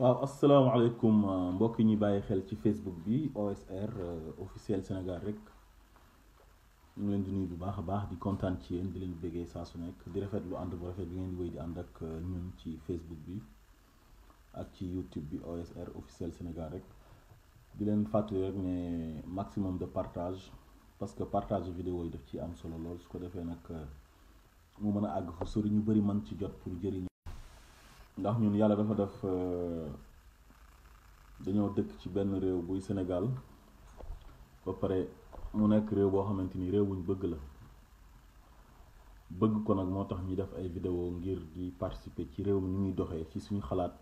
waaw asalaamaaleykum mbokk yi ñuy bàyyi xel ci Facebook bi OSR officiel Sénégal rek ñu ngi leen di nuyu bu baax a baax di kontaan ci yéen di leen bëggee saa su nekk di rafetlu ànd bu rafet bi ngeen di wéy di ànd ak ñun ci Facebook bi ak ci YouTube bi OSR officiel Sénégal rek di leen fàttali rek ne maximum de partage parce que partage vidéo yi daf ci am solo lool su ko defee nag mu mën a àgg fu sori ñu bëri mën ci jot pour jëriñ. ndax ñun yàlla dafa def dañoo dëkk ci benn réew buy Sénégal ba pare mu nekk réew boo xamante ni réew buñ bëgg la bëgg ko nag moo tax ñu def ay vidéo ngir di participer ci réew mi ñu muy doxee ci suñu xalaat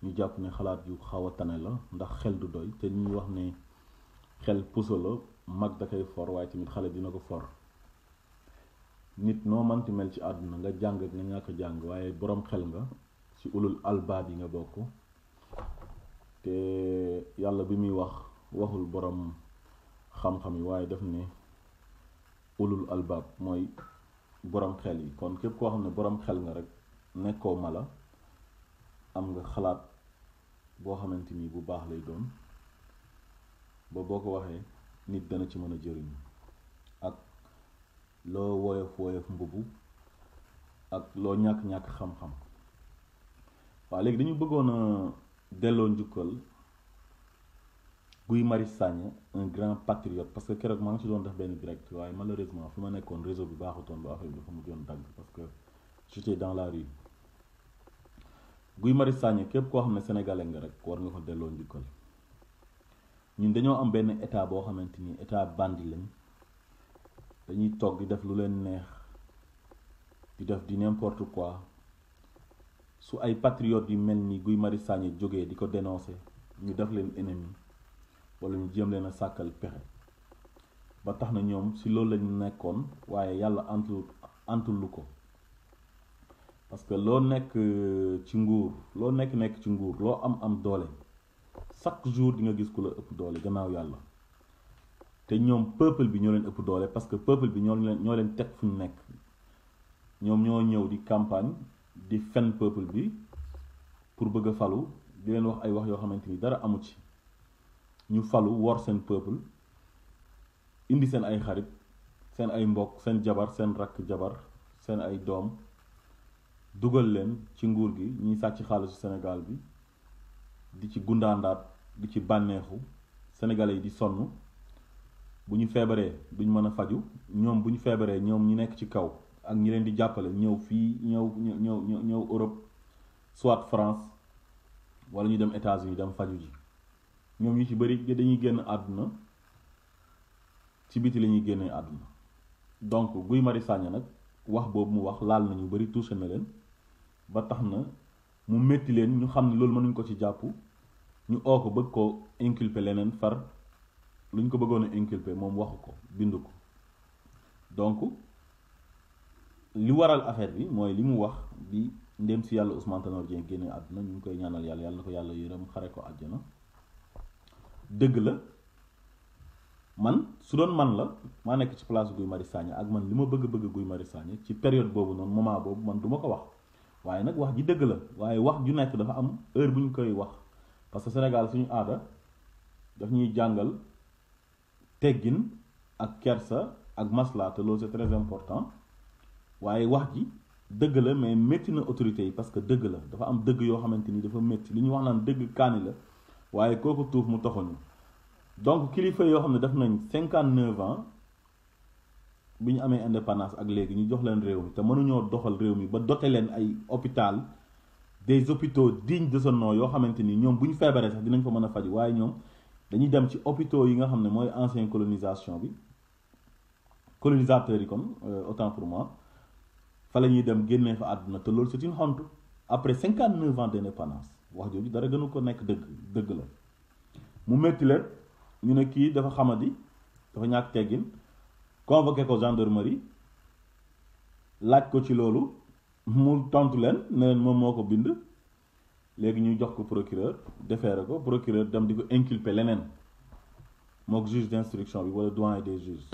ñu jàpp ne xalaat yu xaw a tane la ndax xel du doy te ñuy wax ne xel puso la mag da koy for waaye tamit xale dina ko for nit noo manti mel ci àdduna nga jàng ak nga ñàkk jàng waaye boroom xel nga ci ulul albaab yi nga bokk te yàlla bi muy waxul boroom xam-xam yi waaye def ne ulul albaab mooy boroom xel yi kon képp koo xam ne boroom xel nga rek nekkoo mala am nga xalaat boo xamante ni bu baax lay doon ba boo ko waxee nit dana ci mën a jëriñu ak loo woyof mbubu ak loo ñàkk-ñàkk xam-xam waaw léegi dañu bëggoon a delloo njukkal Guy Marius Sagna un grand patriote parce que keroog maa ngi ci doon def benn direct waaye malheureusement fi ma nekkoon réseau bi baaxutoon ba affaire bi dafa mujjoon dagg parce que j'étais dans la rue Guy Marius Sagna képp koo xam ne sénégalais nga rek war nga ko delloo njukkal ñun dañoo am benn état boo xamante ni état bandi lañ dañuy toog di def lu leen neex di def di n'importe quoi su ay patriotes yu mel ni Guy Marius Sagna jógee di ko dénoncer ñu def leen ennemi wala ñu jéem leen a sàkkal pexe ba tax na ñoom si loolu lañu nekkoon waaye yàlla antul lu ko parce que loo nekk ci nguur loo nekk ci nguur loo am doole chaque jour di nga gis ku la ëpp doole gannaaw yàlla te ñoom peuple bi ñoo leen ëpp doole parce que peuple bi ñoo leen teg fu ñu nekk ñoom ñoo ñëw di campagne di fen peuple bi pour bëgg a falu di leen wax ay wax yoo xamante ni dara amu ci ñu falu wor seen peuple indi seen ay xarit seen ay mbokk seen jabar seen rakk jabar seen ay doom dugal leen ci nguur gi ñuy sàcc xaalisu Sénégal bi di ci gundaandaat di ci bànneexu sénégalais yi di sonn bu ñu feebaree duñ mën a faju ñoom bu ñu feebaree ñoom ñi nekk ci kaw ak ñi leen di jàppale ñëw fii ñëw Europe soit France wala ñu dem États-Unis dem faju ji ñoom ñu ci bëri dañuy génn àdduna ci biti la ñuy génnee àdduna donc Guy Marius Sagna nag wax boobu mu wax laal na ñu bëri touché na leen ba tax na mu métti leen ñu xam ne loolu mënuñ ko ci jàpp ñu oo ko bëgg ko inculper leneen far lu ñu ko bëggoon a inculper moom waxu ko bind ko donc li waral affaire bi mooy li mu wax bi ndem si yàlla Ousmane Tanor Dieng génne àdduna ñu ngi koy ñaanal yàlla na ko yàlla yërëm xare ko àjjana dëgg la man su doon man la maa nekk ci place Guy Marius Sagna ak man li ma bëgg Guy Marius Sagna ci période boobu noonu moment boobu man du ma ko wax waaye nag wax ji dëgg la waaye wax ju nekk dafa am heure bu ñu koy wax parce que Sénégal suñu aada daf ñuy jàngal teggin ak kersa ak masla te loolu c'est très important waaye wax ji dëgg la mais métti na autorité yi parce que dëgg la dafa am dëgg yoo xamante ni dafa métti li ñu wax naan dëgg kaani la waaye kooku tuuf mu toxuñu donc kilifa yoo xam ne def nañ 59 ans bi ñu amee indépendance ak léegi ñu jox leen réew mi te mënuñoo doxal réew mi ba dote leen ay hôpital des hôpitaux dignes de ce nom yoo xamante ni ñoom bu ñu feebaree sax dinañ fa mën a faju waaye ñoom dañuy dem ci hôpitaux yi nga xam ne mooy ancienne colonisation bi colonisateurs yi kon autant pour moi fa la ñuy dem génnee fa àdduna te loolu c'est une honte après 59 ans d'indépendance wax jooju dara gënu ko nekk dëgg la mu métti leen ñu ne kii dafa xamadi dafa ñàkk teggin convoqué ko gendarmerie laaj ko ci loolu mu tontu leen ne leen moom moo ko bind léegi ñuy jox ko procureur déféré ko procureur dem di ko inculper leneen mook juge d'instruction bi wala doyen des juges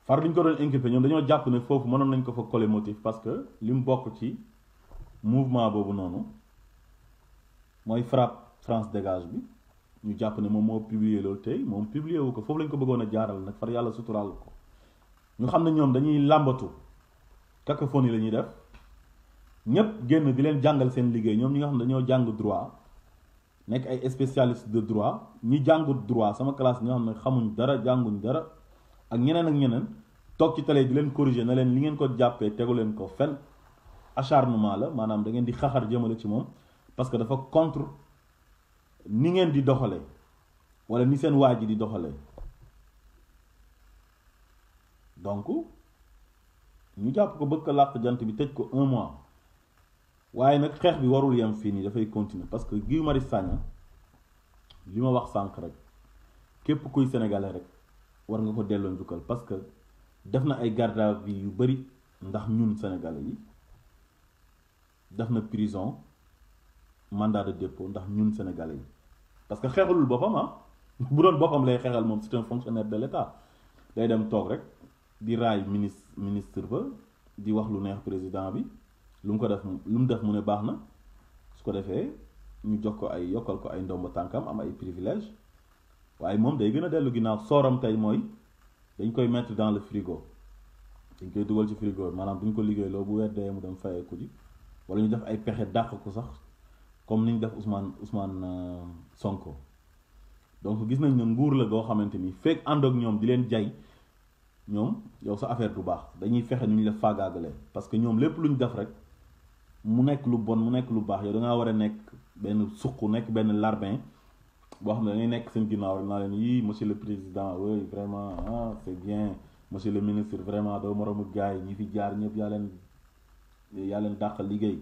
far li ñu ko doon inculper ñoom dañoo jàpp ne foofu mënoon nañ ko fa coller motif parce que li mu bokk ci mouvement boobu noonu mooy frappe France dégage bi ñu jàpp ne moom moo publier loolu tey moom publier wu ko foofu lañ ko bëggoon a jaaral nag far yàlla suturaal ko ñu xam ne ñoom dañuy làmbatu cacophonie la ñuy def ñépp génn di leen jàngal seen liggéey ñoom ñi nga xam ne dañoo jàng droit nekk ay spécialiste de droit ñi jàngut droit sama classe ñi nga xam ne xamuñ dara jànguñ dara ak ñeneen toog ci télé di leen corriger na leen li ngeen ko jàppee tegu leen ko fen acharnement la maanaam da ngeen di xaxar jëmale ci moom parce que dafa contre ni ngeen di doxalee wala ni seen waa ji di doxalee donc ñu jàpp ko bëgg ko làq jant bi tëj ko 1 mois waaye nag xeex bi warul yem fii nii dafay continuer parce que Guy Marius Sagna li ma wax sànq rek képp kuy sénégalais rek war nga ko delloo njukkal parce que def na ay garde à vue yu bari ndax ñun sénégalais yi def na prison mandat de dépôt ndax ñun sénégalais yi parce que xeexalul boppam bu doon boppam lay xeexal moom c'est un fonctionnaire de l'État day dem toog rek di raay ministre ba di wax lu neex président bi lu mu def mu ne baax na su ko defee ñu jox ko ay yokkal ko ay ndomba tànkam am ay privilèges waaye moom day gën a dellu ginnaaw sooram tey mooy dañ koy mettre dans le frigo dañ koy dugal ci frigo maanaam duñ ko liggéey loo bu weer dee mu dem fayeeku ji wala ñu def ay pexe dàq ko sax comme ni ñu def Ousmane Sonko donc gis nañ ne nguur la goo xamante ni fekk ànd ak ñoom di leen jay ñoom yow sa affaire du baax dañuy fexe nu ñu la faagaagalee parce que ñoom lépp lu ñu def rek mu nekk lu bon mu nekk lu baax yow da ngaa war a nekk benn suq nekk benn larbin boo xam ne da ngay nekk seen ginnaaw rek naa leen yii monsieur le président oui vraiment c'est bien monsieur le ministre vraiment doo moromu gars yi ñi fi jaar ñëpp yaa leen dàqal liggéey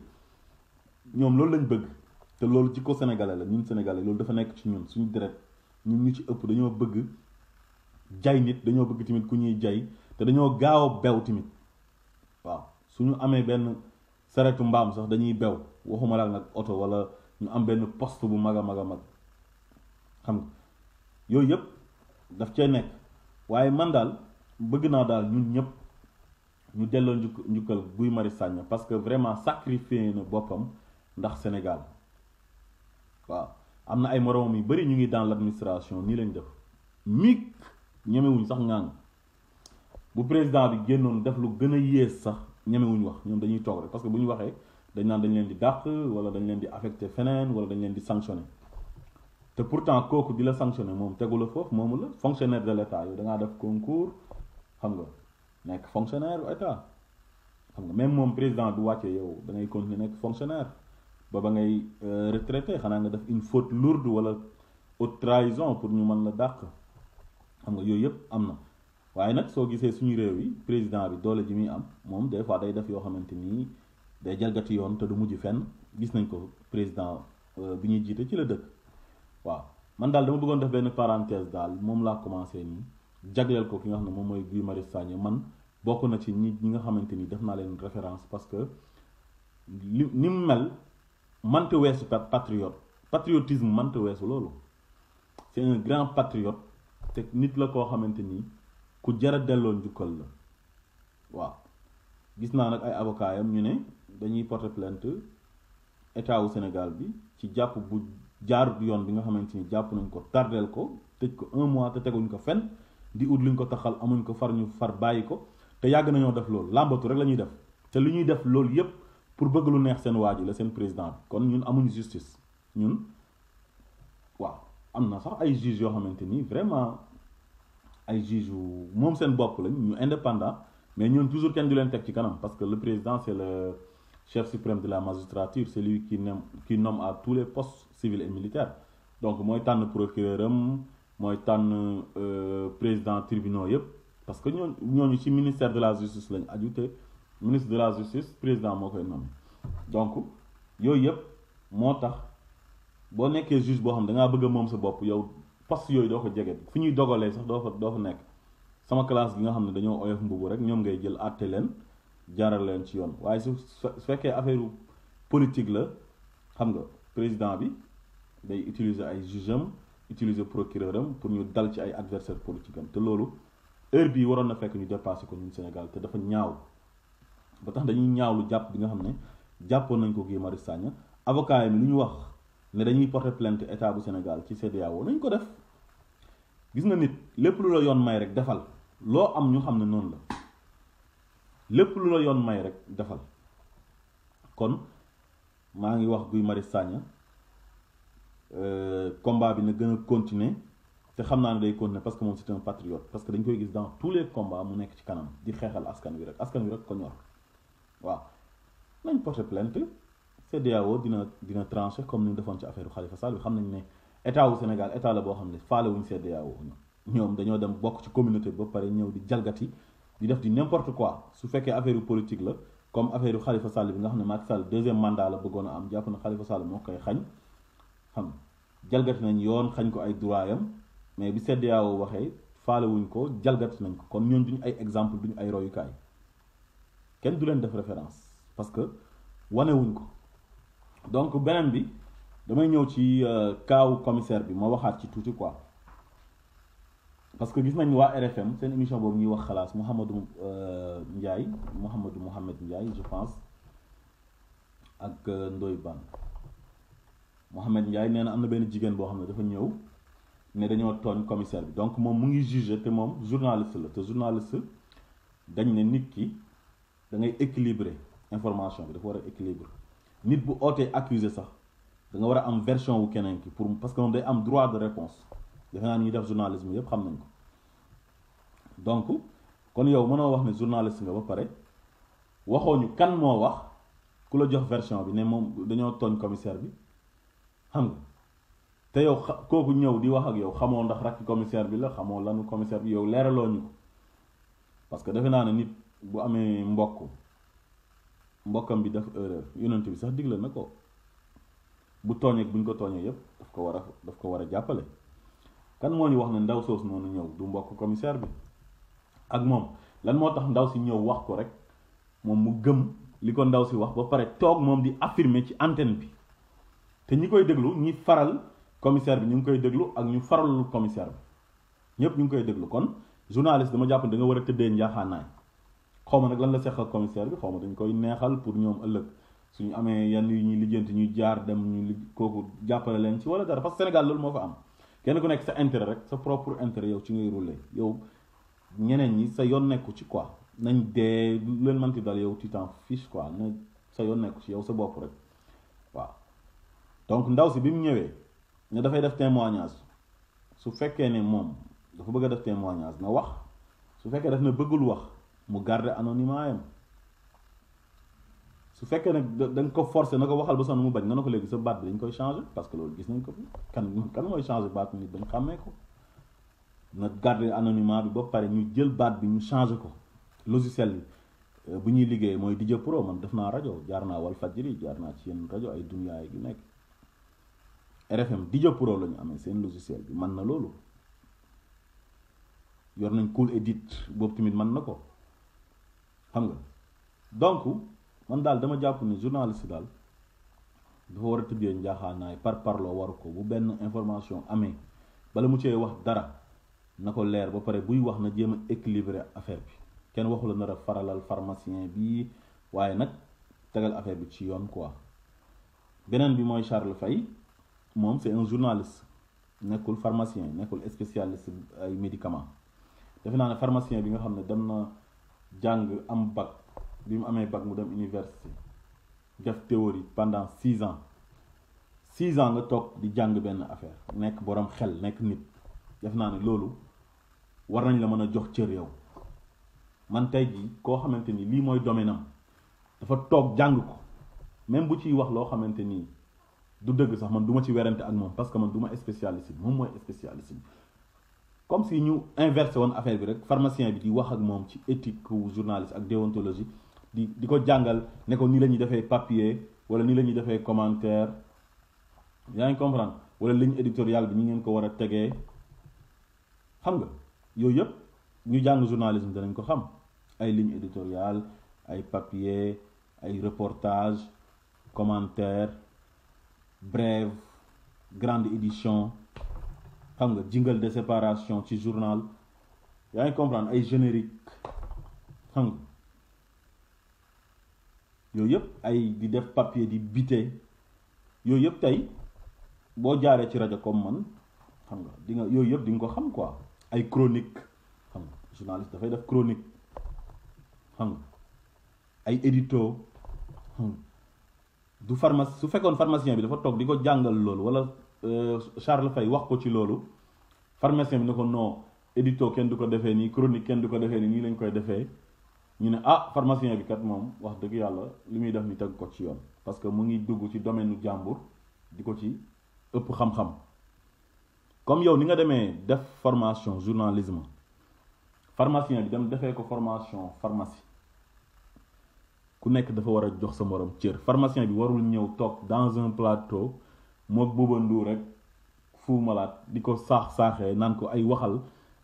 ñoom loolu lañ bëgg te loolu ci ko sénégalais la ñun sénégalais loolu dafa nekk ci ñun suñu deret ñun ñu ci ëpp dañoo bëgg jay nit dañoo bëgg tamit ku ñuy jay te dañoo gaaw a bew tamit waaw suñu amee benn saretu mbaam sax dañuy bew waxuma la nag oto wala ñu am benn poste bu mag a mag a mag xam nga yooyu yëpp daf cee nekk waaye man daal bëgg naa daal ñun ñëpp ñu delloo njukkal Guy Marius Sagna parce que vraiment sacrifié na boppam ndax Sénégal waaw am na ay moromam yu bari ñu ngi dans l'administration nii lañ def miig ñemewuñ sax ngaan bu président bi génnoon def lu gën a yées sax ñemewuñ wax ñoom dañuy toog rek parce que bu ñu waxee dañ naan dañ leen di dàq wala dañ leen di affecté feneen wala dañ leen di sanctionné te pourtant kooku di la sanctionné moom tegu la foofu moomu la fonctionnaire de l'État yow da ngaa def concours xam nga nekk fonctionnaire bu état xam nga même moom président du wàccee yow da ngay continuer nekk fonctionnaire ba ngay retraité xanaa nga def une faute lourde wala haute trahison pour ñu mën la dàq xam nga yooyu yëpp am na waaye nag soo gisee suñu réew yi président bi doole ji muy am moom des fois day def yoo xamante nii day jalgati yoon te du mujj fenn gis nañ ko président bi ñuy jiite ci la dëkk waaw man daal dama bëggoon def benn parenthèse daal moom laa commencé nii jagleel ko ki nga xam ne moom mooy Guy Marius Sagna man bokk na ci ñi nga xamante ni def naa leen référence parce que ni mu mel mante weesu patriotisme mante weesu loolu c'est un grand patriote te nit la koo xamante ni ku jara delloo njukkal la waaw gis naa nag ay avocats yam ñu ne dañuy porter plainte état wu Sénégal bi ci jàpp bu jaarut yoon bi nga xamante ni jàpp nañ ko tardeel ko tëj ko 1 mois te teguñ ko fenn di ut luñ ko taxal amuñ ko far ñu far bàyyi ko te yàgg nañoo def loolu làmbatu rek la ñuy def te li ñuy def loolu yépp pour bëgg lu neex seen waa ji la seen président bi kon ñun amuñ justice ñun waaw am na sax ay juges yoo xamante ni vraiment ay juges yu moom seen bopp lañ ñu indépendant mais ñun toujours kenn du leen teg ci kanam parce que le président c'est le chef suprême de la magistrature c'est lui qui nomme à tous les postes civils et militaires donc mooy tànn procureur am mooy tànn président tribunaux yépp parce que ñooñu ci ministère de la justice lañ aju te ministre de la justice président moo koy nommé donc yooyu yépp moo tax boo nekkee juge boo xam da ngaa bëgg a moom sa bopp yow poste yooyu doo ko jege fi ñuy dogalee sax doo fa nekk sama classe bi nga xam ne dañoo oyof mbubu rek ñoom ngay jël àtte leen jaaral leen ci yoon waaye su fekkee affaire politique la xam nga président bi day utiliser ay juge am utiliser procureur am pour ñu dal ci ay adversaire politique am te loolu heure bii waroon na fekk ñu dépassé ko ñun Sénégal te dafa ñaaw ba tax dañuy ñaawlu jàpp bi nga xam ne jàppoon nañ ko Guy Marius Sagna avocat yi lu ñu wax ne dañuy porter plainte état bu Sénégal ci CEDEAO nañ ko def gis nga nit lépp lu la yoon may rek defal loo am ñu xam ne noonu la lépp lu la yoon may rek defal kon maa ngi wax Guy Marius Sagna combat bi na gën a continuer te xam naa ne day continuer parce que moom c'est un patriote parce que dañ koy gis dans tous les combats mu nekk ci kanam di xeexal askan wi rek ko ñor waaw nañ porter plainte CEDEAO dina trancher comme ni ñu defoon ci affaire Khalifa Sall bi xam nañ ne état wu Sénégal état la boo xam ne faale wuñ CEDEAO ñoom dañoo dem bokk ci communauté ba pare ñëw di jalgati di def di n'importe quoi su fekkee affaire politique la comme affaire Khalifa Sall bi nga xam ne Macky Sall deuxième mandat la bëggoon a am jàpp na Khalifa Sall moo koy xañ xam jalgati nañ yoon xañ ko ay droitam mais bi CEDEAO waxee faale wuñ ko jalgati nañ ko kon ñoom duñu ay exemple duñu ay royukaay kenn du leen def référence parce que wane wuñ ko donc beneen bi damay ñëw ci kaawu commissaire bi ma waxaat ci tuuti quoi parce que gis nañ waa RFM seen émission boobu ñuy wax xalaas Mouhamed Ndiaye je pense ak Ndoye Bane Mouhamed Ndiaye nee na am na benn jigéen boo xam ne dafa ñëw ne dañoo tooñ commissaire bi donc moom mu ngi jugé te moom journaliste la te journaliste dañ ne nit ki da ngay équilibrer information bi dafa war a équilibre nit bu ootee accusé sax da nga war a am version wu keneen ki pour parce que moom day am droit de réponse defe naa ñuy def journalisme yépp xam nañ ko donc kon yow mënoo wax ne journaliste nga ba pare waxoo ñu kan moo wax ku la jox version bi ne moom dañoo tooñ commissaire bi xam nga te yow kooku ñëw di wax ak yow xamoo ndax rakki commissaire bi la xamoo lanu commissaire bi yow leeraloo ñu ko parce que defe naa ne nit bu amee mbokkam bi def erreur yonent bi sax digle na ko bu tooñee buñ ko tooñee yépp daf ko war a jàppale kan moo ñu wax ne ndaw soos noonu ñëw du mbokk commissaire bi ak moom lan moo tax ndaw si ñëw wax ko rek moom mu gëm li ko ndaw si wax ba pare toog moom di affirmer ci antenne bi te ñi koy déglu ñi faral commissaire bi ñu ngi koy déglu ak ñu faralul commissaire bi ñëpp ñu ngi koy déglu kon journaliste dama jàpp ne da nga war a tëddee njaaxaanaay xaw ma nag lan la seq ak commissaire bi xaw ma dañ koy neexal pour ñoom ëllëg suñu amee yenn yu ñuy lijjanti ñuy jaar dem ñu kooku jàppale leen ci wala dara parce que Sénégal loolu moo fa am kenn ku nekk sa intérêt rek sa propre intérêt yow ci ngay rouler yow ñeneen ñi sa yoon nekku ci quoi nañ dee lu leen manti dal yow tu t'en fiches quoi na sa yoon nekku ci yow sa bopp rek waaw donc ndaw si bi mu ñëwee ne dafay def témoignage su fekkee ne moom dafa bëgg a def témoignage na wax su fekkee daf na bëggul wax mu garder anonymat yam su fekkee nag da nga ko forcer na ko waxal ba sonn mu bañ nga ne ko léegi sa baat bi dañ koy changer parce que loolu gis nañ ko fi kan mooy changer baat nit bañ xàmmee ko na garder anonymat bi ba pare ñu jël baat bi ñu changer ko logiciel bi bu ñuy liggéey mooy DJ Pro man def naa rajo jaar naa Walfadjri jaar naa ci yenn rajo ay Dunya yu nekk RFM DJ Pro la ñu amee seen logiciel bi mën na loolu yor nañ Cool Edit boobu tamit mën na ko xam nga donc man daal dama jàpp ne journaliste daal dafa war a tëddee njaaxaanaay parloo waru ko bu benn information amee bala mu cee wax dara na ko leer ba pare buy wax na jéem a équilibrer affaire bi kenn waxu la nar a faralal pharmacien bi waaye nag tegal affaire bi ci yoon quoi beneen bi mooy Charles Faye moom c'est un journaliste nekkul pharmacien nekkul spécialiste ay médicaments defe naa ne pharmacien bi nga xam ne dem na jàng am bac bi mu amee bac mu dem université def théorie pendant 6 ans 6 ans nga toog di jàng benn affaire nekk borom xel nekk nit def naa ne loolu war nañ la mën a jox cër yow man tey jii koo xamante ni lii mooy domaine am dafa toog jàng ko même bu ciy wax loo xamante ni du dëgg sax man du ma ci werante ak moom parce que man du ma spécialiste bi moom mooy spécialiste bi comme si ñu inversé woon affaire bi rek pharmacien bi di wax ak moom ci éthique journaliste ak déontologie di ko jàngal ne ko nii la ñuy defee papier wala nii la ñuy defee commentaire yaa ngi comprendre wala ligne éditoriale bi ñi ngeen ko war a tegee xam nga yooyu yëpp ñu jàng journalisme danañ ko xam ay ligne éditoriale ay papier ay reportage commentaire brève grande édition xam nga jingle de séparation ci journal yaa ngi comprendre ay générique xam nga yooyu yëpp ay di def papier di bité yooyu yëpp tey boo jaaree ci rajo comme man xam nga di nga yooyu yëpp di nga ko xam quoi ay chronique xam nga journaliste dafay def chronique xam nga ay édito du pharmacie su fekkoon pharmacien bi dafa toog di ko jàngal loolu wala Charles Faye wax ko ci loolu pharmacien bi ne ko non édito kenn du ko defee nii chronique kenn du ko defee nii lañ koy defee ñu ne ah pharmacien bi kat moom wax dëgg yàlla li muy def ni teg ko ci yoon parce que mu ngi dugg ci domaine u jàmbur di ko ci ëpp xam-xam comme yow ni nga demee def formation journalisme pharmacien bi dem defee ko formation pharmacie ku nekk dafa war a jox sa morom cër pharmacien bi warul ñëw toog dans un plateau mook Bouba Ndour rek Fou Malade di ko saaxee naan ko ay waxal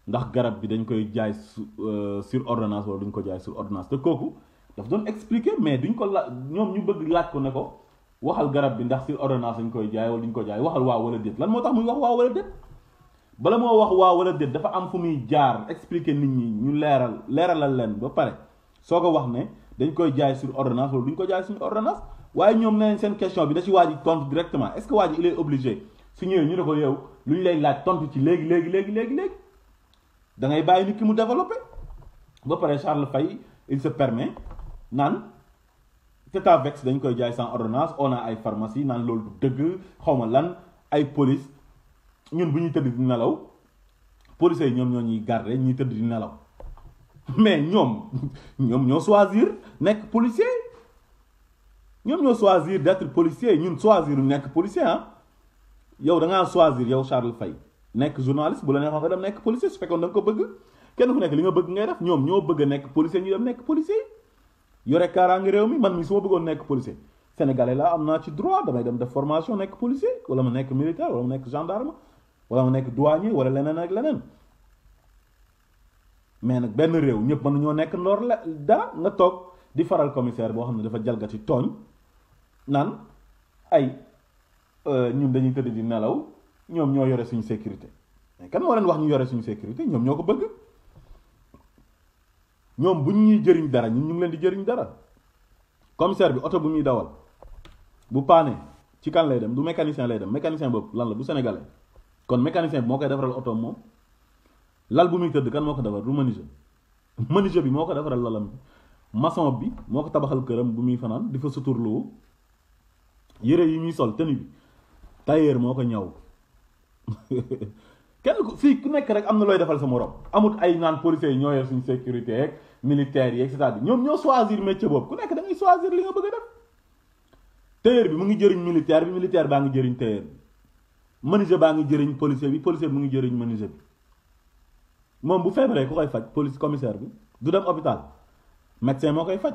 ndax garab bi dañ koy jaay sur ordonnance wala duñ ko jaay sur ordonnance te kooku daf doon expliquer mais duñ ko la ñoom ñu bëgg laaj ko ne ko waxal garab bi ndax sur ordonnance dañ koy jaay wala duñ ko jaay waxal waaw wala déet lan moo tax muy wax waaw wala déet bala moo wax waaw wala déet dafa am fu muy jaar expliquer nit ñi ñu leeralal leen ba pare soo ko wax ne dañ koy jaay sur ordonnance wala duñ ko jaay sur ordonnance waaye ñoom nee nañ seen question bi da ci waa ji tontu directement est-ce que waa ji il est obligé su ñëwee ñu ne ko yow lu ñu lay laaj tontu ci léegi da ngay bàyyi nit ki mu développé ba pare Charles Faye il se permet naan Tetavex dañ koy jaay sans ordonnance on a ay pharmacie naan loolu du dëgg xawma lan ay police ñun bu ñuy tëdd di nelaw policiers yi ñoom ñoo ñuy garder ñuy tëdd di nelaw mais ñoom ñoo choisir nekk policier ñoom ñoo choisir d'être policier ñun choisir nekk policier ah yow da ngaa choisir yow Charles Faye nekk journaliste bu la neexoon nga dem nekk policier su fekkoon da nga ko bëgg kenn ku nekk li nga bëgg ngay def ñoom ñoo bëgg a nekk policier ñu dem nekk policier yore kaaraange réew mi man mi su ma bëggoon nekk policier sénégalais la am naa ci droit damay dem def formation nekk policier wala ma nekk militaire wala ma nekk gendarme wala ma nekk douanier wala leneen ak leneen mais nag benn réew ñëpp mën nañoo nekk ndoor la dara nga toog di faral commissaire boo xam ne dafa jalgati tooñ naan ay ñun dañuy tëdd di nelaw ñoom ñoo yore suñu sécurité mais kan moo leen wax ñu yore suñu sécurité ñoom ñoo ko bëgg ñoom bu ñuy jëriñ dara ñun ñu ngi leen di jëriñ dara commissaire bi oto bu muy dawal bu paane ci kan lay dem du mécanicien lay dem mécanicien boobu lan la du sénégalais kon mécanicien bi moo koy defaral oto moom lal bu muy tëdd kan moo ko defar du menuisier bi moo ko defaral lalam bi maçon bi moo ko tabaxal këram bu muy fanaan di fa suturloo yére yi muy sol tenue bi tailleur moo ko ñaw kenn ku fii ku nekk rek am na looy defal sa morom amut ay naan policiers yi ñoo yor suñu sécurité yeeg militaires yi et cetera ñoom ñoo choisir métier boobu ku nekk da ngay choisir li nga bëgg a def tailleur bi mu ngi jëriñ militaire bi militaire baa ngi jëriñ tailleur bi menuisier baa ngi jëriñ policier bi policier bi mu ngi jëriñ menuisier bi moom bu feebaree ku koy faj police commissaire bi du dem hôpital médecin moo koy faj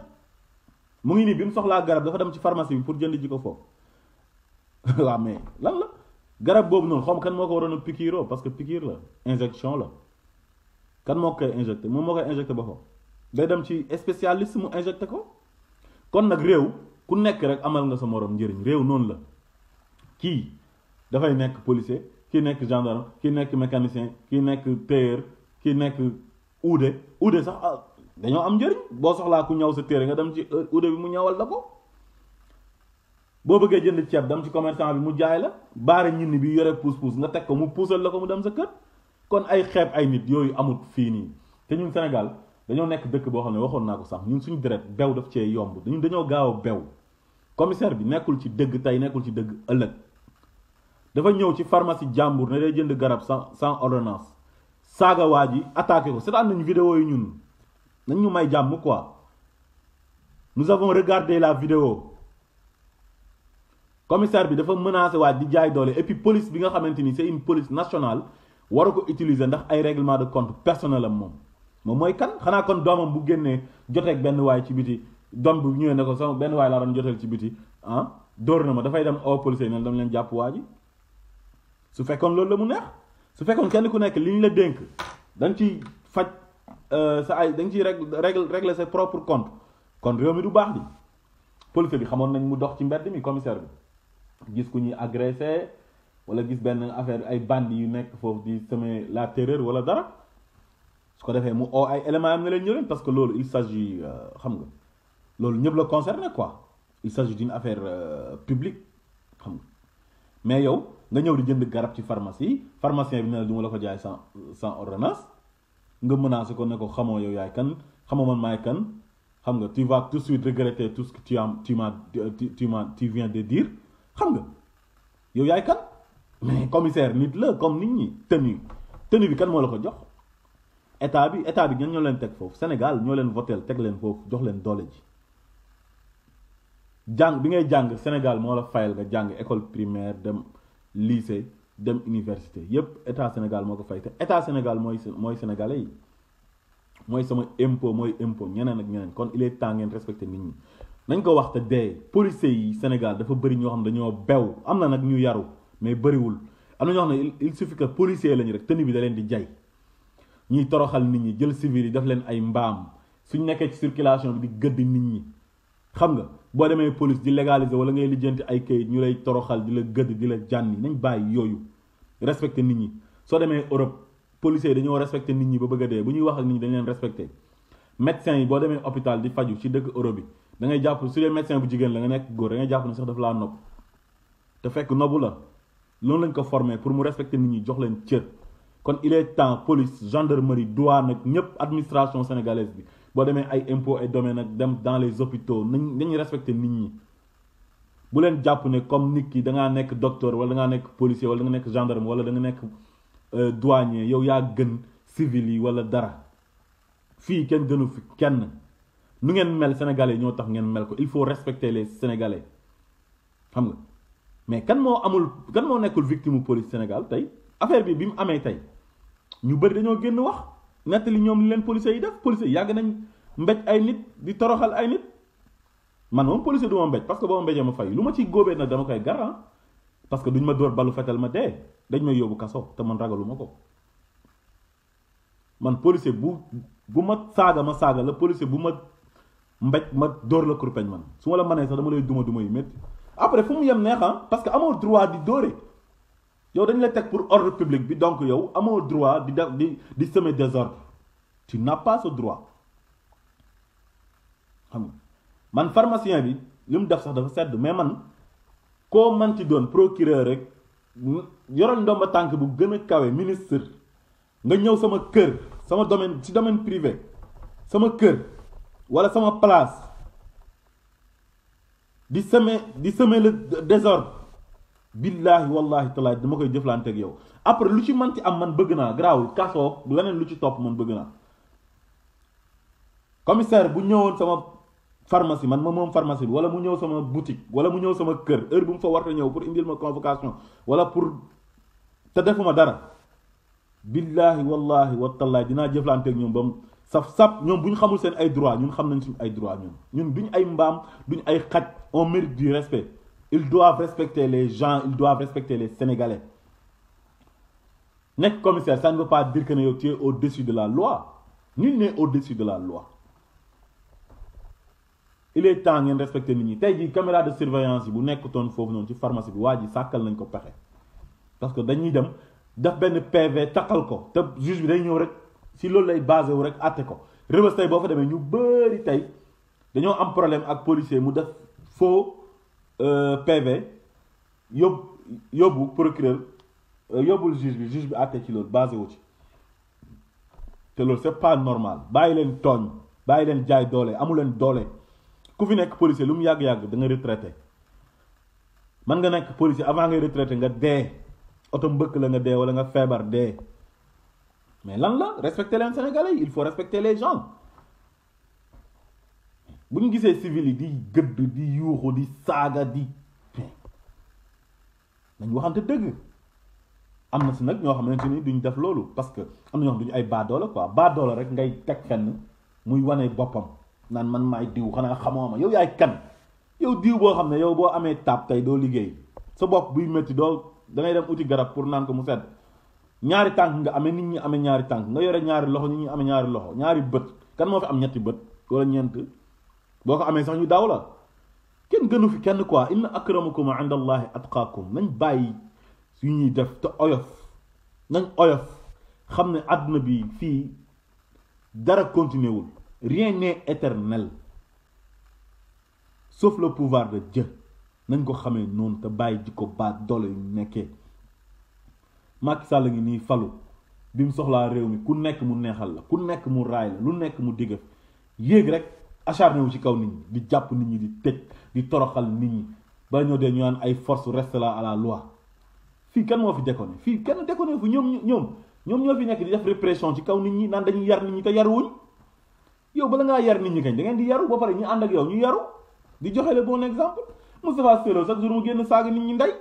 mu ngi nii bi mu soxlaa garab dafa dem ci pharmacie bi pour jënd ji ko foofu waaw mais lan la garab boobu noonu xaw ma kan moo ko waroon a piqûre parce que piqûre la injection la kan moo koy injecté moom moo koy injecté ba foofu day dem ci spécialiste mu injecté ko kon nag réew ku nekk rek amal nga sa morom njëriñ réew noonu la kii dafay nekk policier kii nekk gendarme kii nekk mécanicien kii nekk tailleur kii nekk uude sax dañoo am njëriñ boo soxlaa ku ñaw sa téere nga dem ci uude bi mu ñawal la ko boo bëggee jënd ceeb dem ci commerçant bi mu jaay la baare ñinn bi yore puus-puus nga teg ko mu puusal la ko mu dem sa kër kon ay xeeb ay nit yooyu amut fii nii te ñun Sénégal dañoo nekk dëkk boo xam ne waxoon naa ko sax ñun suñu deret bew daf cee yomb ñun dañoo gaaw a bew commissaire bi nekkul ci dëgg tey nekkul ci dëgg ëllëg dafa ñëw ci pharmacie jàmbur ne day jënd garab sans ordonnance saaga waa ji attaqué ko seetaan nañu vidéo yi ñun nañ ñu may jàmm quoi nous avons regardé la vidéo commissaire bi dafa menacé waaj di jaay doole et puis police bi nga xamante ni c'est une police nationale waru ko utiliser ndax ay règlement de compte personnel am moom mooy kan xanaa kon doomam bu génnee joteeg benn waay ci biti doom bi ñëwee ne ko sama benn waay laa doon joteel ci biti dóor na ma dafay dem au policier yi ne dama leen jàpp waa ji su fekkoon loolu la mu neex su fekkoon kenn ku nekk li ñu la dénk da nga ciy faj sa ay da nga ciy régler ses propres comptes kon réew mi du baax di policier bi xamoon nañ mu dox ci mbedd mi commissaire bi gis ku ñuy agressé wala gis benn affaire ay bandi yu nekk foofu di semer la terreur wala dara su ko defee mu oo ay éléments am na leen ñëw parce que loolu il s'agit xam nga loolu ñëpp la concerné quoi il s'agit d'une affaire publique xam nga mais yow nga ñëw di jënd garab ci pharmacie pharmacien bi ne la du ma la ko jaay sans ordonnance nga menacé ko ne ko xamoo yow yaay kan xamoo man maay kan xam nga tu vas tout de suite regretter tout ce que tu viens de dire xam nga yow yaay kan mais commissaire nit la comme nit ñi tenue bi kan moo la ko jox état bi ñan ñoo leen teg foofu Sénégal ñoo leen votel teg leen foofu jox leen doole ji jàng bi ngay jàng Sénégal moo la fayal nga jàng école primaire dem lycée dem université yépp état Sénégal moo ko fay te état Sénégal mooy sénégalais yi mooy sama impôt mooy impôt ñeneen ak ñeneen kon il est temps ngeen respecter nit ñi nañ ko wax te dee policiers yi Sénégal dafa bëri ñoo xam dañoo bew am na nag ñu yaru mais bëriwul am na ñoo xam ne il suffit que policiers lañu rek tenue bi da leen di jay ñuy toroxal nit ñi jël civil yi def leen ay mbaam suñ nekkee ci circulation bi di gëdd nit ñi xam nga boo demee police di légaliser wala ngay lijjanti ay kayit ñu lay toroxal di la gëdd di la jànni nañ bàyyi yooyu respecter nit ñi soo demee Europe policiers yi dañoo respecter nit ñi ba bëgg a dee bu ñuy wax ak nit ñi dañ leen respecter médecins yi boo demee hôpital di faju ci dëkk Europe bi da ngay jàpp su dee médecin bu jigéen la nga nekk góor da ngay jàpp ne sax dafa laa nopp te fekk nobu la loolu lañ ko formé pour mu respecter nit ñi jox leen cër kon il est temps police gendarmerie douane ak ñëpp administration sénégalaise bi boo demee ay impôts et domaines ak dem dans les hôpitaux nañu respecter nit ñi bu leen jàpp ne comme nit ki da ngaa nekk docteur wala da ngaa nekk policier wala da nga nekk gendarme wala da nga nekk douanier yow yaa gën civil yi wala dara fii kenn gënu fi kenn nu ngeen mel sénégalais ñoo tax ngeen mel ko il faut respecter les sénégalais xam nga mais kan moo nekkul victime police Sénégal tey affaire bi mu amee tey ñu bëri dañoo génn wax nettali ñoom li leen policiers yi def policiers yi yàgg nañ mbéj ay nit di toroxal ay nit man moom policier du ma mbéj parce que boo ma mbéjee ma fay lu ma ciy góobee nag dama koy garan parce que duñ ma dóor balu fetal ma dee dañ may yóbbu kaso te man ragaluma ko man policier bu ma saaga la policier bu ma mbéj ma dóor la kurpeñ man su ma la mënee sax dama lay duma yu métti après fu mu yem neexa parce que amoo droit di dóore yow dañ la teg pour ordre public bi donc yow amoo droit di semer désordre tu n'as pas ce droit xam nga man pharmacien bi li mu def sax dafa sedd mais man koo man ci doon procureur rek yoroon ndomba tànk bu gën a kawe ministre nga ñëw sama kër sama domaine ci domaine privé sama kër wala sama place di semer le désordre billahi wallahi taala dama koy jëflante ak yow après lu ci man ci am man bëgg naa garaawul kasoo leneen lu ci topp man bëgg naa commissaire bu ñëwoon sama pharmacie man ma moom pharmacie bi wala mu ñëw sama boutique wala mu ñëw sama kër heure bu mu fa warta ñëw pour indil ma convocation wala pour te defuma dara billahi wallahi watallahi dinaa jëflante ak ñoom ba mu saf ñoom bu ñu xamul seen ay droit ñun xam nañ suñu ay droit ñun duñ ay mbaam duñ ay xaj on mérite du respect ils doivent respecter les gens ils doivent respecter les Sénégalais nekk commissaire ça ne veut pas dire que ne yow tu es au-dessus de la loi nul n'est au-dessus de la loi il est temps ngeen respecter nit ñi tey jii caméra de surveillance yi bu nekkutoon foofu noonu ci pharmacie bi waa ji sàkkal nañ ko pexe parce que dañuy dem def benn PV takkal ko te juge bi day ñëw rek si loolu lay basé wu rek àtte ko Rebeuss tey boo fa demee ñu bëri tey dañoo am problème ak policier mu def faux PV yóbbu procureur yóbbul juge bi àtte ci loolu basé wu ci te loolu c'est pas normal bàyyi leen tooñ bàyyi leen jaay doole amu leen doole ku fi nekk policier lu mu yàgg-yàgg da nga retraité man nga nekk policier avant ngay retraité nga dee oto mbëkk la nga dee wala nga feebar dee mais lan la respecter leen Sénégalais yi il faut respecter les gens bu ñu gisee civil yi di gëdd di yuuxu di saaga di nañ waxante dëgg am na si nag ñoo xamante ni duñ def loolu parce que am na ñoo xam duñu ay baadoola quoi baadoola rek ngay teg fenn muy wane boppam naan man maay diw xanaa xamoo ma yow yaay kan yow diw boo xam ne yow boo amee taab tey doo liggéey sa bopp buy métti doo dangay dem uti garab pour naan ko mu sedd ñaari tànk nga amee nit ñi amee ñaari tànk nga yore ñaari loxo nit ñi amee ñaari loxo ñaari bët kan moo fi am ñetti bët wala ñeent boo ko amee sax ñu daw la kenn gënu fi kenn quoi inna akramakum inda allahi atqaakum nañ bàyyi yu ñuy def te nañ oyof xam ne àdduna bi fii dara continué wul rien n'est éternel sauf le pouvoir de Dieu nañ ko xamee noonu te bàyyi jikko baat doole yu nekkee Macky Sall ngi nii falu bi mu soxlaa réew mi ku nekk mu neexal la ku nekk mu raay la lu nekk mu digg yéeg rek acharné wu ci kaw nit ñi di jàpp nit ñi di tëj di toroxal nit ñi ba ñoo dee ñu naan ay force reste là à la loi fii kan moo fi déconné fii kenn déconné fu ñoom ñoo fi nekk di def répression ci kaw nit ñi naan dañuy yar nit ñi te yaruwuñ yow bala ngaa yar nit ñi kañ da ngeen di yaru ba pare ñu ànd ak yow ñu yaru di joxe le bon exemple Moustapha Cissé Lo chaque jour mu génn saaga nit ñi ndey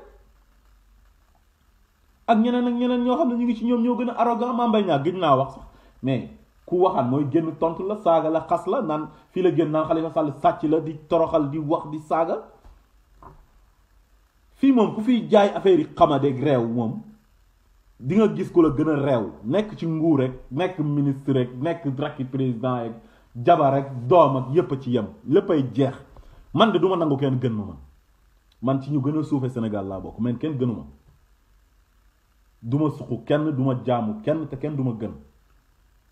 ak ñeneen ñoo xam ne ñu ngi ci ñoom ñoo gën a arrogant Mame Mbaye Niang gëj naa wax sax mais ku waxaan mooy génn tontu la saaga la xas la naan fii la génn naan Khalifa Sall sàcc la di toroxal di wax di saaga fii moom ku fiy jaay affaire yi xamadeeg réew moom di nga gis ku la gën a réew nekk ci nguur rek nekk ministre rek nekk rakki président rek jabar rek doom ak yépp a ci yem léppay jeex man de duma nangu kenn gën ma man ci ñu gën a suufe Sénégal laa bokk man kenn gënuma duma suqu kenn duma jaamu kenn te kenn duma gën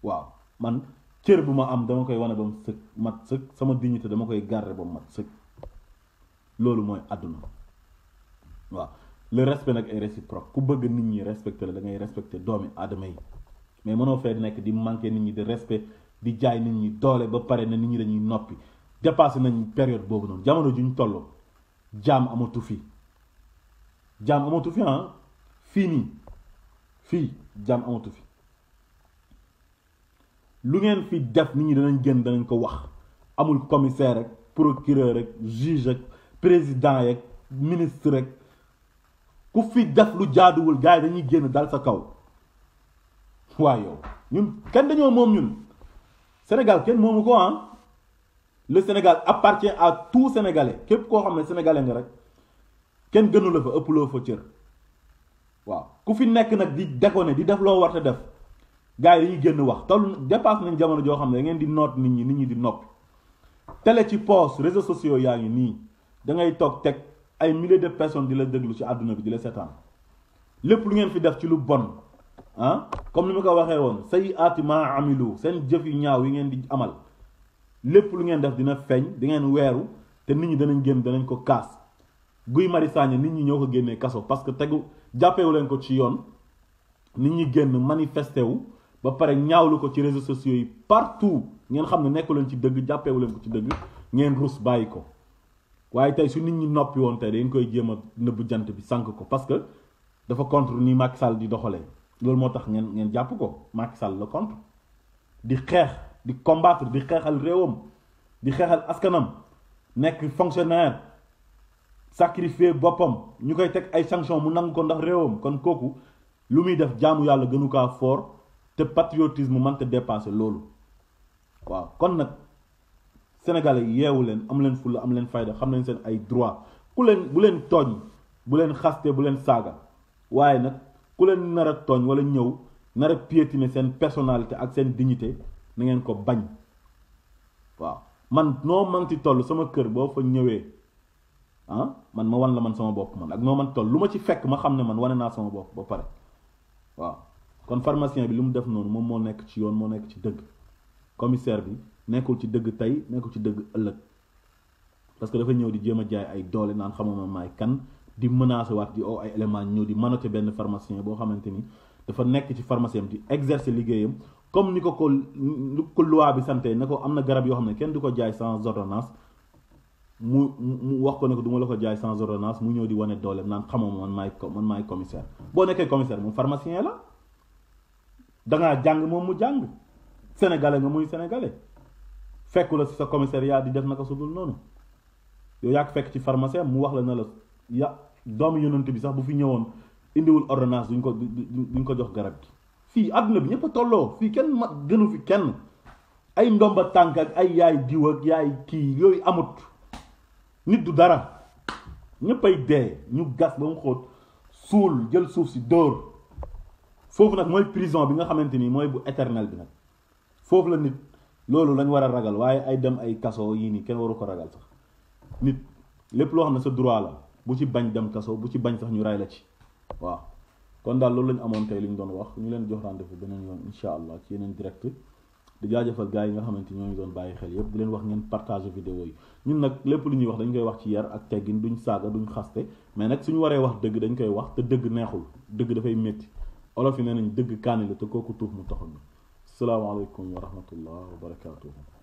waaw man cër bu ma am dama koy wane ba mu sëkk mat sëkk sama dignité dama koy garder ba mu mat sëkk loolu mooy àdduna waaw le respect nag est réciproque ku bëgg nit ñi respecté la da ngay respecté doomi aadama yi mais mënoo fee nekk di manqué nit ñi de respect di jaay nit ñi doole ba pare na nit ñi dañuy noppi dépassé nañ période boobu noonu jamono juñ toll jaam amatu fi fii nii fii jaam amatu fi lu ngeen fi def nit ñi danañ génn danañ ko wax amul commissaire rek procureur rek juge rek président rek ministre rek ku fi def lu jaaduwul gars yi dañuy génn dal sa kaw waaye yow ñun kenn dañoo moom ñun Sénégal kenn moomu ko le Sénégal appartient à tout Sénégalais képp koo xam ne sénégalais nga rek kenn gënu la fa ëpp loo fa cër waaw ku fi nekk nag di déconner di def loo war te def gars yi dañuy génn wax toll dépasse nañ jamono joo xam ne da ngeen di noot nit ñi di noppi télé ci poste réseaux sociaux yaa ngi nii da ngay toog teg ay milliers de personnes di la déglu ci àdduna bi di la seetaan lépp lu ngeen fi def ci lu bon comme ni ma ko waxee woon say aati ma amilu seen jëf yu ñaaw yi ngeen di amal lépp lu ngeen def dina feeñ di ngeen weeru te nit ñi danañ génn danañ ko kaas Guy Marius Sagna nit ñi ñoo ko génnee kaso parce que tegu jàppewu leen ko ci yoon nit ñi génn manifesté wu ba pare ñaawlu ko ci réseaux sociaux yi partout ngeen xam ne nekku leen ci dëgg jàppewu leen ko ci dëgg ngeen rus bàyyi ko waaye tey su nit ñi noppi woon tey dañ koy jéem a nëbb jant bi sànk ko parce que dafa contre ni Macky Sall di doxalee loolu moo tax ngeen jàpp ko Macky Sall la contre di xeex di combattre di xeexal réewam di xeexal askanam nekk fonctionnaire sacrifier boppam ñu koy teg ay sanction mu nangu ko ndax réewam kon kooku lu muy def jaamu yàlla gënu kaa fort te patriotisme mënta dépasser loolu waaw kon nag sénégalais yeewu leen am leen fulla am leen fayda xam leen seen ay droit bu leen tooñ bu leen xaste bu leen saaga waaye nag ku leen nar a tooñ wala ñëw nar a piétiner seen personnalité ak seen dignité na ngeen ko bañ waaw man noo manti toll sama kër boo fa ñëwee man ma wan la man sama bopp man ak noo man toll lu ma ci fekk ma xam ne man wane naa sama bopp ba pare waaw kon pharmacien bi lu mu def noonu moom moo nekk ci yoon moo nekk ci dëgg commissaire bi nekkul ci dëgg tey nekkul ci dëgg ëllëg parce que dafa ñëw di jéem a jaay ay doole naan xamuma maay kan di menacer waat di ay élément ñëw di manoter benn pharmacien boo xamante ni dafa nekk ci pharmacien di exercer liggéeyam comme ni ko loi bi santé ne ko am na garab yoo xam ne kenn du ko jaay sans ordonnance mu wax ko ne ko du ma la ko jaay sans ordonnance mu ñëw di wane doole naan xamuma man maay commissaire boo nekkee commissaire moom pharmacien la dangaa jàng moom mu jàng sénégalais nga muy sénégalais fekku la si sa commissariat di def naka su dul noonu yow yaa ko fekk ci pharmacien mu wax la ne la doomu yonent bi sax bu fi ñëwoon indiwul ordonnance duñ ko jox garab gi fii àdduna bi ñëpp a tolloo fii kenn gënu fi kenn ay ndomba tànk ak ay yaay diw ak yaay kii yooyu amut nit du dara ñëppay dee ñu gas ba mu xóot suul jël suuf si dóor foofu nag mooy prison bi nga xamante ni mooy bu éternel bi nag foofu la nit loolu lañ war a ragal waaye ay dem ay kaso yii nii kenn waru ko ragal sax nit lépp loo xam ne sa droit la bu ci bañ dem kaso bu ci bañ sax ñu ray la ci waaw kon daal loolu lañu amoon tey li ñu doon wax ñu leen jox rendez-vous beneen yoon incha allah ci yeneen direct di jaajëfal gars yi nga xamante ñoo ngi doon bàyyi xel yëpp di leen wax ngeen partager vidéo yi ñun nag lépp lu ñuy wax dañ koy wax ci yar ak teggin duñ saaga duñ xaste mais nag suñu waree wax dëgg dañ koy wax te dëgg neexul dëgg dafay métti olof yi nee nañ dëgg kaani la te kooku tuuf mu taxul na salaamaaleykum wa rahmatullah wa barakaatuhu